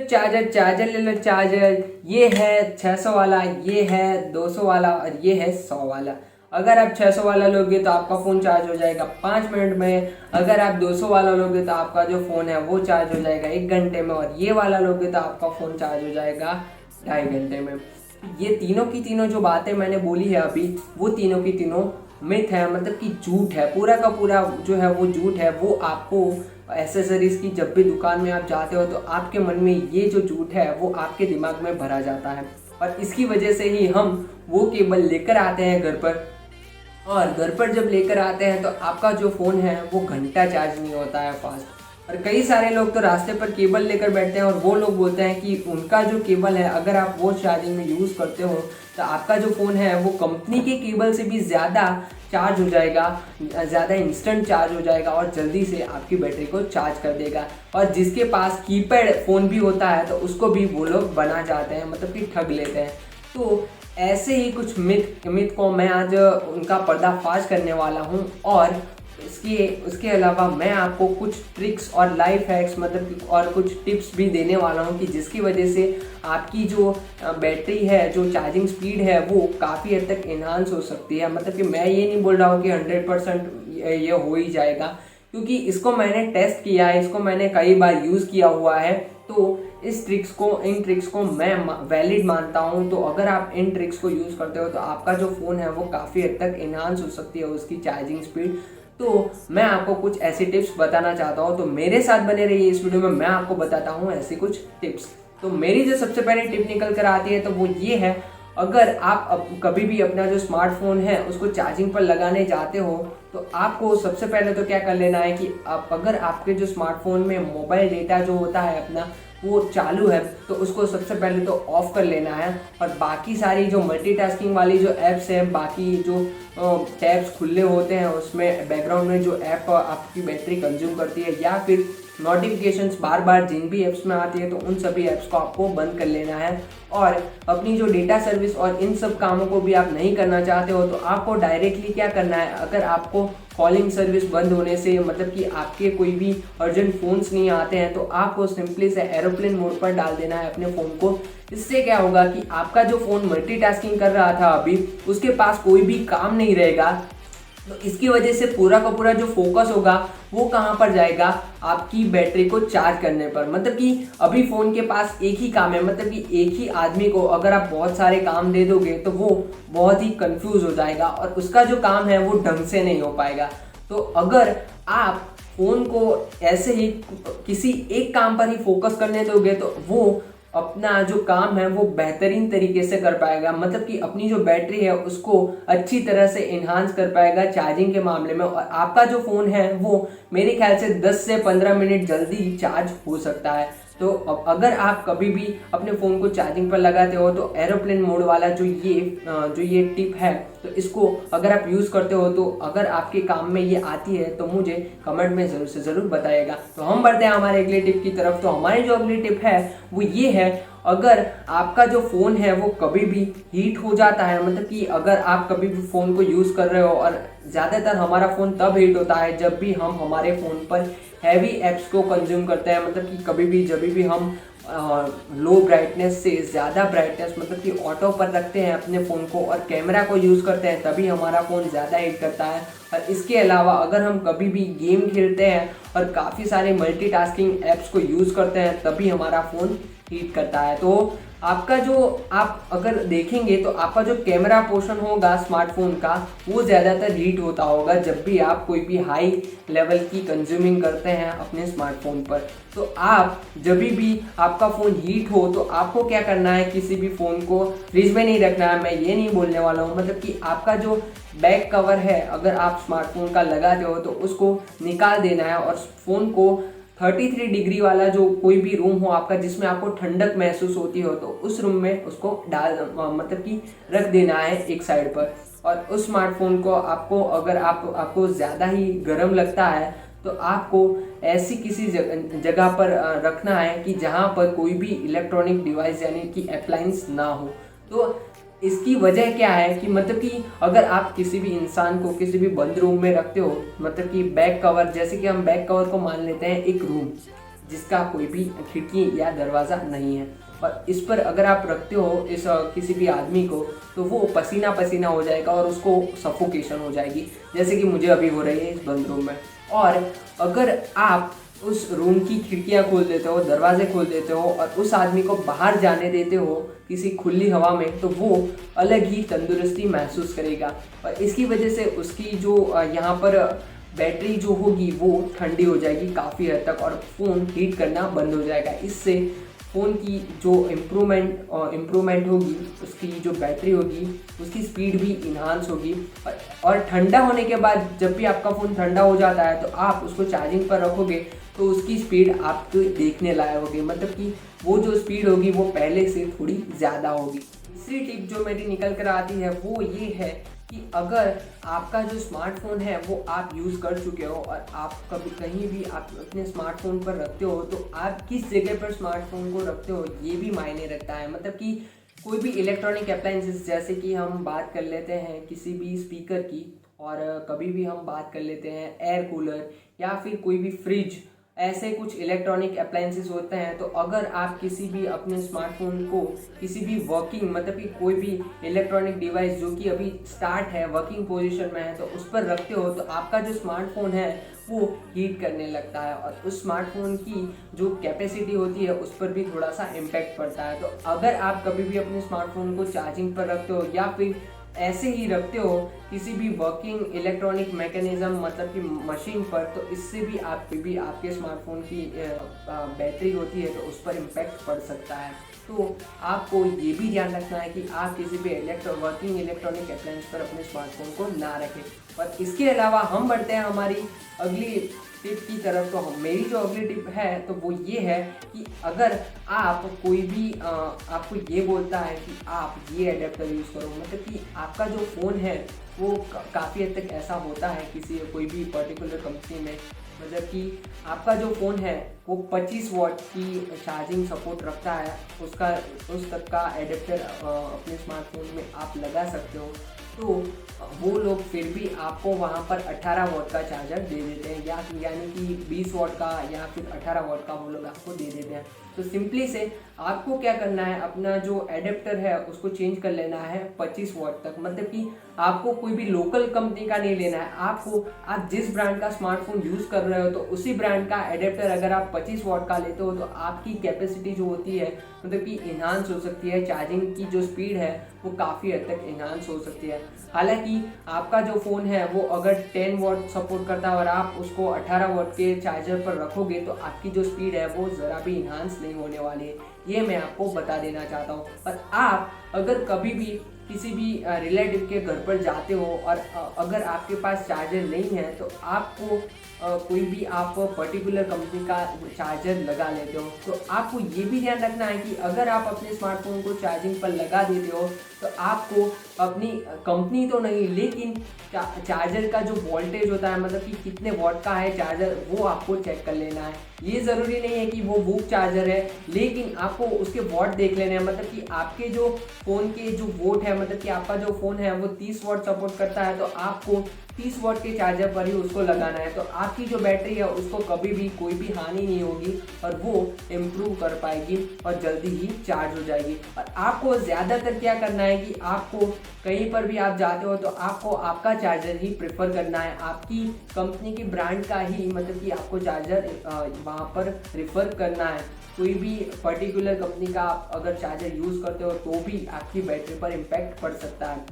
Charger, charger ले लो charger. ये है 600 वाला, ये है 200 वाला और ये है 100 वाला। अगर आप 600 वाला लोगे तो आपका फ़ोन चार्ज हो जाएगा 5 मिनट में। अगर आप 200 वाला लोगे तो आपका जो फ़ोन है वो चार्ज हो जाएगा 1 घंटे में। और ये वाला लोगे तो आपका फ़ोन चार्ज हो जाएगा 2.5 घंटे में। ये तीनों की तीनों जो बातें मैंने बोली है अभी, वो तीनों की तीनों मिथ है, मतलब कि झूठ है। पूरा का पूरा जो है वो झूठ है। वो आपको एसेसरीज़ की जब भी दुकान में आप जाते हो तो आपके मन में ये जो झूठ है वो आपके दिमाग में भरा जाता है। और इसकी वजह से ही हम वो केबल लेकर आते हैं घर पर। और घर पर जब लेकर आते हैं तो आपका जो फ़ोन है वो घंटा चार्ज नहीं होता है फास्ट। और कई सारे लोग तो रास्ते पर केबल लेकर बैठते हैं और वो लोग बोलते हैं कि उनका जो केबल है अगर आप वो चार्जिंग में यूज़ करते हो तो आपका जो फ़ोन है वो कंपनी के केबल से भी ज़्यादा चार्ज हो जाएगा, ज़्यादा इंस्टेंट चार्ज हो जाएगा और जल्दी से आपकी बैटरी को चार्ज कर देगा। और जिसके पास कीपैड फ़ोन भी होता है तो उसको भी वो लोग बना जाते हैं, मतलब कि ठग लेते हैं। तो ऐसे ही कुछ मिथ को मैं आज उनका पर्दाफाश करने वाला हूँ। और उसके अलावा मैं आपको कुछ ट्रिक्स और लाइफ हैक्स, मतलब कि और कुछ टिप्स भी देने वाला हूँ कि जिसकी वजह से आपकी जो बैटरी है, जो चार्जिंग स्पीड है वो काफ़ी हद तक इन्हांस हो सकती है। मतलब कि मैं ये नहीं बोल रहा हूँ कि 100% ये हो ही जाएगा, क्योंकि इसको मैंने टेस्ट किया है, इसको मैंने कई बार यूज़ किया हुआ है। तो इन ट्रिक्स को मैं वैलिड मानता हूँ। तो अगर आप इन ट्रिक्स को यूज़ करते हो तो आपका जो फ़ोन है वो काफ़ी हद तक इन्हांस हो सकती है उसकी चार्जिंग स्पीड। तो मैं आपको कुछ ऐसी टिप्स बताना चाहता हूँ, तो मेरे साथ बने रहिए इस वीडियो में। मैं आपको बताता हूँ ऐसी कुछ टिप्स। तो मेरी जो सबसे पहले टिप निकल कर आती है तो वो ये है, अगर आप कभी भी अपना जो स्मार्टफोन है उसको चार्जिंग पर लगाने जाते हो तो आपको सबसे पहले तो क्या कर लेना है कि अगर आपके जो स्मार्टफोन में मोबाइल डेटा जो होता है अपना वो चालू है तो उसको सबसे पहले तो ऑफ़ कर लेना है। और बाकी सारी जो मल्टीटास्किंग वाली जो ऐप्स हैं, बाकी जो टैब्स खुले होते हैं उसमें बैकग्राउंड में जो ऐप आपकी बैटरी कंज्यूम करती है या फिर नोटिफिकेशंस बार बार जिन भी ऐप्स में आती है तो उन सभी ऐप्स को आपको बंद कर लेना है। और अपनी जो डेटा सर्विस और इन सब कामों को भी आप नहीं करना चाहते हो तो आपको डायरेक्टली क्या करना है, अगर आपको कॉलिंग सर्विस बंद होने से, मतलब कि आपके कोई भी अर्जेंट फ़ोन्स नहीं आते हैं, तो आपको सिंपली से एरोप्लेन मोड पर डाल देना है अपने फ़ोन को। इससे क्या होगा कि आपका जो फ़ोन मल्टीटास्किंग कर रहा था अभी, उसके पास कोई भी काम नहीं रहेगा। तो इसकी वजह से पूरा का पूरा जो फोकस होगा वो कहाँ पर जाएगा, आपकी बैटरी को चार्ज करने पर। मतलब कि अभी फ़ोन के पास एक ही काम है, मतलब कि एक ही आदमी को अगर आप बहुत सारे काम दे दोगे तो वो बहुत ही कंफ्यूज हो जाएगा और उसका जो काम है वो ढंग से नहीं हो पाएगा। तो अगर आप फ़ोन को ऐसे ही किसी एक काम पर ही फोकस करने दोगे तो वो अपना जो काम है वो बेहतरीन तरीके से कर पाएगा, मतलब कि अपनी जो बैटरी है उसको अच्छी तरह से इन्हांस कर पाएगा चार्जिंग के मामले में। और आपका जो फ़ोन है वो मेरे ख्याल से 10 से 15 मिनट जल्दी चार्ज हो सकता है। तो अगर आप कभी भी अपने फ़ोन को चार्जिंग पर लगाते हो तो एरोप्लेन मोड वाला जो ये टिप है तो इसको अगर आप यूज़ करते हो तो अगर आपके काम में ये आती है तो मुझे कमेंट में ज़रूर से ज़रूर बताइएगा। तो हम बढ़ते हैं हमारे अगले टिप की तरफ। तो हमारी जो अगली टिप है वो ये है, अगर आपका जो फ़ोन है वो कभी भी हीट हो जाता है, मतलब कि अगर आप कभी भी फ़ोन को यूज़ कर रहे हो, और ज़्यादातर हमारा फ़ोन तब हीट होता है जब भी हम हमारे फ़ोन पर हैवी ऐप्स को कंज्यूम करते हैं, मतलब कि कभी भी जब भी हम लो ब्राइटनेस से ज़्यादा ब्राइटनेस, मतलब कि ऑटो पर रखते हैं अपने फ़ोन को और कैमरा को यूज़ करते हैं, तभी हमारा फ़ोन ज़्यादा हीट करता है। और इसके अलावा अगर हम कभी भी गेम खेलते हैं और काफ़ी सारे मल्टीटास्किंग ऐप्स को यूज़ करते हैं तभी हमारा फ़ोन हीट करता है। तो आपका जो आप अगर देखेंगे तो आपका जो कैमरा पोर्शन होगा स्मार्टफोन का वो ज़्यादातर हीट होता होगा जब भी आप कोई भी हाई लेवल की कंज्यूमिंग करते हैं अपने स्मार्टफोन पर। तो आप जब भी आपका फ़ोन हीट हो तो आपको क्या करना है, किसी भी फ़ोन को फ्रिज में नहीं रखना है। मैं ये नहीं बोलने वाला हूँ, मतलब कि आपका जो बैक कवर है अगर आप स्मार्टफोन का लगाते हो तो उसको निकाल देना है और फ़ोन को 33 डिग्री वाला जो कोई भी रूम हो आपका जिसमें आपको ठंडक महसूस होती हो तो उस रूम में उसको मतलब कि रख देना है एक साइड पर। और उस स्मार्टफोन को आपको अगर आपको ज़्यादा ही गर्म लगता है तो आपको ऐसी किसी जगह पर रखना है कि जहाँ पर कोई भी इलेक्ट्रॉनिक डिवाइस यानी कि अप्लायंस ना हो। तो इसकी वजह क्या है कि मतलब कि अगर आप किसी भी इंसान को किसी भी बंद रूम में रखते हो, मतलब कि बैक कवर, जैसे कि हम बैक कवर को मान लेते हैं एक रूम, जिसका कोई भी खिड़की या दरवाज़ा नहीं है। और इस पर अगर आप रखते हो इस किसी भी आदमी को, तो वो पसीना पसीना हो जाएगा और उसको सफोकेशन हो जाएगी, जैसे कि मुझे अभी हो रही है इस बंद रूम में। और अगर आप उस रूम की खिड़कियां खोल देते हो, दरवाजे खोल देते हो और उस आदमी को बाहर जाने देते हो किसी खुली हवा में, तो वो अलग ही तंदुरुस्ती महसूस करेगा। और इसकी वजह से उसकी जो यहाँ पर बैटरी जो होगी वो ठंडी हो जाएगी काफ़ी हद तक और फ़ोन हीट करना बंद हो जाएगा। इससे फ़ोन की जो इम्प्रूवमेंट होगी, उसकी जो बैटरी होगी उसकी स्पीड भी इन्हांस होगी। और ठंडा होने के बाद जब भी आपका फ़ोन ठंडा हो जाता है तो आप उसको चार्जिंग पर रखोगे तो उसकी स्पीड आपको देखने लायक होगी, मतलब कि वो जो स्पीड होगी वो पहले से थोड़ी ज़्यादा होगी। तीसरी टिप जो मेरी निकल कर आती है वो ये है कि अगर आपका जो स्मार्टफोन है वो आप यूज़ कर चुके हो और आप कभी कहीं भी आप अपने स्मार्टफोन पर रखते हो, तो आप किस जगह पर स्मार्टफोन को रखते हो ये भी मायने रखता है। मतलब कि कोई भी इलेक्ट्रॉनिक अप्लायंसेस, जैसे कि हम बात कर लेते हैं किसी भी स्पीकर की, और कभी भी हम बात कर लेते हैं एयर कूलर या फिर कोई भी फ्रिज, ऐसे कुछ इलेक्ट्रॉनिक अप्लायंसेस होते हैं। तो अगर आप किसी भी अपने स्मार्टफोन को किसी भी वर्किंग, मतलब कि कोई भी इलेक्ट्रॉनिक डिवाइस जो कि अभी स्टार्ट है, वर्किंग पोजीशन में है, तो उस पर रखते हो तो आपका जो स्मार्टफोन है वो हीट करने लगता है और उस स्मार्टफोन की जो कैपेसिटी होती है उस पर भी थोड़ा सा इम्पैक्ट पड़ता है। तो अगर आप कभी भी अपने स्मार्टफोन को चार्जिंग पर रखते हो या फिर ऐसे ही रखते हो किसी भी वर्किंग इलेक्ट्रॉनिक मैकेनिज्म, मतलब कि मशीन पर, तो इससे भी आपके स्मार्टफोन की बैटरी होती है तो उस पर इम्पैक्ट पड़ सकता है। तो आपको ये भी ध्यान रखना है कि आप किसी भी वर्किंग इलेक्ट्रॉनिक अप्लायंस पर अपने स्मार्टफोन को ना रखें। और इसके अलावा हम बढ़ते हैं हमारी अगली टिप की तरफ। तो मेरी जो अगली टिप है तो वो ये है कि अगर आप कोई भी आपको ये बोलता है कि आप ये अडेप्टर यूज़ करो, मतलब कि आपका जो फ़ोन है वो काफ़ी हद तक ऐसा होता है कोई भी पर्टिकुलर कंपनी में, मतलब कि आपका जो फ़ोन है वो 25 वॉट की चार्जिंग सपोर्ट रखता है, उस तक का एडेप्टर अपने स्मार्टफोन में आप लगा सकते हो। तो वो लोग फिर भी आपको वहाँ पर 18 वॉट का चार्जर दे देते हैं, यानी कि 20 वॉट का या फिर 18 वॉट का वो लोग आपको दे देते हैं। तो सिंपली से आपको क्या करना है, अपना जो एडेप्टर है उसको चेंज कर लेना है 25 वॉट तक। मतलब कि आपको कोई भी लोकल कंपनी का नहीं लेना है, आप जिस ब्रांड का स्मार्टफोन यूज़ कर रहे हो तो उसी ब्रांड का एडेप्टर अगर आप 25 वॉट का लेते हो तो आपकी कैपेसिटी जो होती है, मतलब कि इन्हांस हो सकती है, चार्जिंग की जो स्पीड है वो काफ़ी हद तक इन्हांस हो सकती है। हालांकि आपका जो फ़ोन है वो अगर 10 वॉट सपोर्ट करता है और आप उसको 18 वॉट के चार्जर पर रखोगे तो आपकी जो स्पीड है वो ज़रा भी इन्हांस नहीं होने वाली है, ये मैं आपको बता देना चाहता हूँ। और आप अगर कभी भी किसी भी रिलेटिव के घर पर जाते हो और अगर आपके पास चार्जर नहीं है तो आपको कोई भी आप पर्टिकुलर कंपनी का चार्जर लगा लेते हो। तो आपको ये भी ध्यान रखना है कि अगर आप अपने स्मार्टफोन को चार्जिंग पर लगा देते हो तो आपको अपनी कंपनी तो नहीं, लेकिन चार्जर का जो वोल्टेज होता है, मतलब कि कितने वॉट का है चार्जर, वो आपको चेक कर लेना है। ये ज़रूरी नहीं है कि वो वूक चार्जर है, लेकिन आपको उसके वॉट देख लेने हैं। मतलब कि आपके जो फ़ोन के जो वोट है, मतलब कि आपका जो फ़ोन है वो 30 वॉट सपोर्ट करता है तो आपको 30 वॉट के चार्जर पर ही उसको लगाना है। तो आपकी जो बैटरी है उसको कभी भी कोई भी हानि नहीं होगी और वो इम्प्रूव कर पाएगी और जल्दी ही चार्ज हो जाएगी। और आपको ज़्यादातर क्या करना है कि आपको कहीं पर भी आप जाते हो तो आपको आपका चार्जर ही प्रेफर करना है, आपकी कंपनी की ब्रांड का ही, मतलब कि आपको चार्जर वहाँ पर रेफर करना है। कोई भी पर्टिकुलर कंपनी का आप अगर चार्जर यूज़ करते हो तो भी आपकी बैटरी पर इम्पैक्ट पड़ सकता है।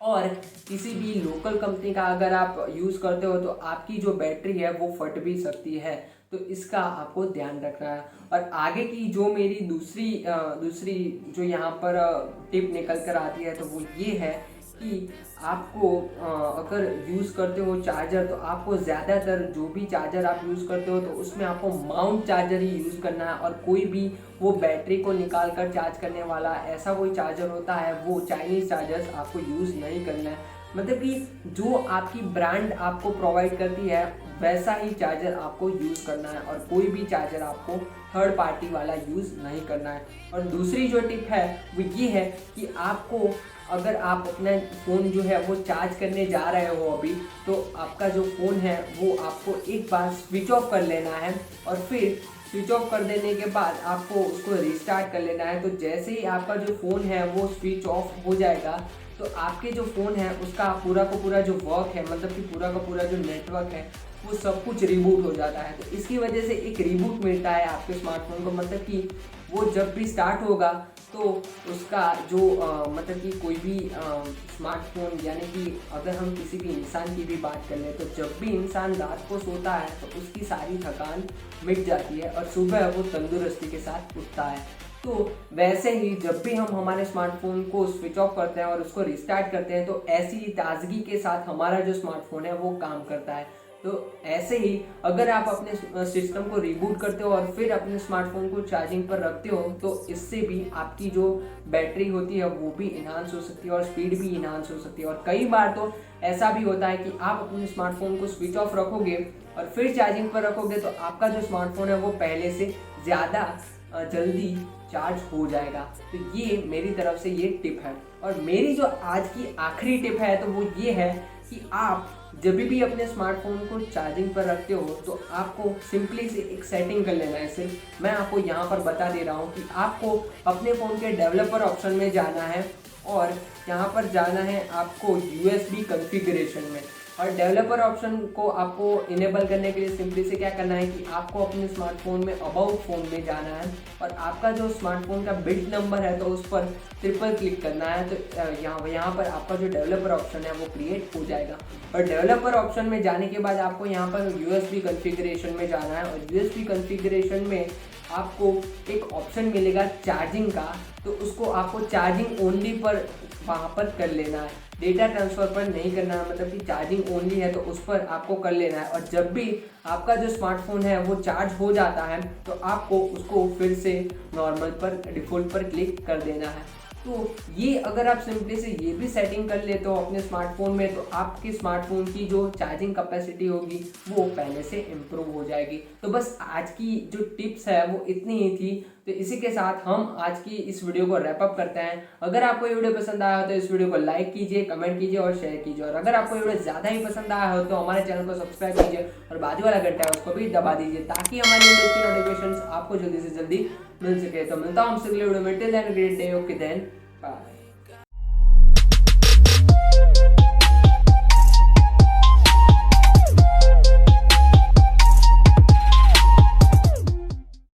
और किसी भी लोकल कंपनी का अगर आप यूज़ करते हो तो आपकी जो बैटरी है वो फट भी सकती है, तो इसका आपको ध्यान रखना है। और आगे की जो मेरी दूसरी जो यहाँ पर टिप निकल कर आती है तो वो ये है कि आपको अगर यूज़ करते हो चार्जर तो आपको ज़्यादातर जो भी चार्जर आप यूज़ करते हो तो उसमें आपको माउंट चार्जर ही यूज़ करना है। और कोई भी वो बैटरी को निकाल कर चार्ज करने वाला ऐसा कोई चार्जर होता है वो चाइनीज़ चार्जर्स आपको यूज़ नहीं करना है। मतलब कि जो आपकी ब्रांड आपको प्रोवाइड करती है वैसा ही चार्जर आपको यूज़ करना है और कोई भी चार्जर आपको थर्ड पार्टी वाला यूज़ नहीं करना है। और दूसरी जो टिप है वो ये है कि आपको अगर आप अपना फ़ोन जो है वो चार्ज करने जा रहे हो अभी, तो आपका जो फ़ोन है वो आपको एक बार स्विच ऑफ कर लेना है और फिर स्विच ऑफ कर देने के बाद आपको उसको रिस्टार्ट कर लेना है। तो जैसे ही आपका जो फ़ोन है वो स्विच ऑफ हो जाएगा तो आपके जो फ़ोन है उसका पूरा का पूरा जो वर्क है, मतलब कि पूरा का पूरा जो नेटवर्क है वो सब कुछ रिबूट हो जाता है। तो इसकी वजह से एक रिबूट मिलता है आपके स्मार्टफोन को, मतलब कि वो जब भी स्टार्ट होगा तो उसका जो मतलब कि कोई भी स्मार्टफोन, यानी कि अगर हम किसी भी इंसान की भी बात कर लें तो जब भी इंसान रात को सोता है तो उसकी सारी थकान मिट जाती है और सुबह वो तंदुरुस्ती के साथ उठता है। तो वैसे ही जब भी हम हमारे स्मार्टफोन को स्विच ऑफ करते हैं और उसको रिस्टार्ट करते हैं तो ऐसी ही ताजगी के साथ हमारा जो स्मार्टफोन है वो काम करता है। तो ऐसे ही अगर आप अपने सिस्टम को रिबूट करते हो और फिर अपने स्मार्टफोन को चार्जिंग पर रखते हो तो इससे भी आपकी जो बैटरी होती है वो भी इन्हांस हो सकती है और स्पीड भी इन्हांस हो सकती है। और कई बार तो ऐसा भी होता है कि आप अपने स्मार्टफोन को स्विच ऑफ रखोगे और फिर चार्जिंग पर रखोगे तो आपका जो स्मार्टफोन है वो पहले से ज़्यादा जल्दी चार्ज हो जाएगा। तो ये मेरी तरफ से ये टिप है। और मेरी जो आज की आखिरी टिप है तो वो ये है कि आप जब भी अपने स्मार्टफोन को चार्जिंग पर रखते हो तो आपको सिंपली से एक सेटिंग कर लेना है। सिर्फ मैं आपको यहाँ पर बता दे रहा हूँ कि आपको अपने फ़ोन के डेवलपर ऑप्शन में जाना है और यहाँ पर जाना है आपको USB कॉन्फ़िगरेशन में। और डेवलपर ऑप्शन को आपको इनेबल करने के लिए सिंपली से क्या करना है कि आपको अपने स्मार्टफोन में अबाउट फ़ोन में जाना है और आपका जो स्मार्टफोन का बिल्ड नंबर है तो उस पर ट्रिपल क्लिक करना है। तो यहाँ पर आपका जो डेवलपर ऑप्शन है वो क्रिएट हो जाएगा। और डेवलपर ऑप्शन में जाने के बाद आपको यहाँ पर USB कॉन्फ़िगरेशन में जाना है और USB कॉन्फ़िगरेशन में आपको एक ऑप्शन मिलेगा चार्जिंग का, तो उसको आपको चार्जिंग ओनली पर वहाँ पर कर लेना है। डेटा ट्रांसफ़र पर नहीं करना है, मतलब कि चार्जिंग ओनली है तो उस पर आपको कर लेना है। और जब भी आपका जो स्मार्टफोन है वो चार्ज हो जाता है तो आपको उसको फिर से नॉर्मल पर, डिफ़ॉल्ट पर क्लिक कर देना है। तो ये अगर आप सिंपली से ये भी सेटिंग कर लेते हो अपने स्मार्टफोन में तो आपके स्मार्टफोन की जो चार्जिंग कैपेसिटी होगी वो पहले से इम्प्रूव हो जाएगी। तो बस आज की जो टिप्स है वो इतनी ही थी। तो इसी के साथ हम आज की इस वीडियो को रैप अप करते हैं। अगर आपको ये वीडियो पसंद आया हो तो इस वीडियो को लाइक कीजिए, कमेंट कीजिए और शेयर कीजिए। और अगर आपको ये वीडियो ज़्यादा ही पसंद आया हो तो हमारे चैनल को सब्सक्राइब कीजिए और बाजू वाला घंटा है उसको भी दबा दीजिए ताकि हमारी वीडियो की नोटिफिकेशन आपको जल्दी से जल्दी मिल सके। तो मिलता हूँ हमसे अगले वीडियो में। Till then great day, okay then.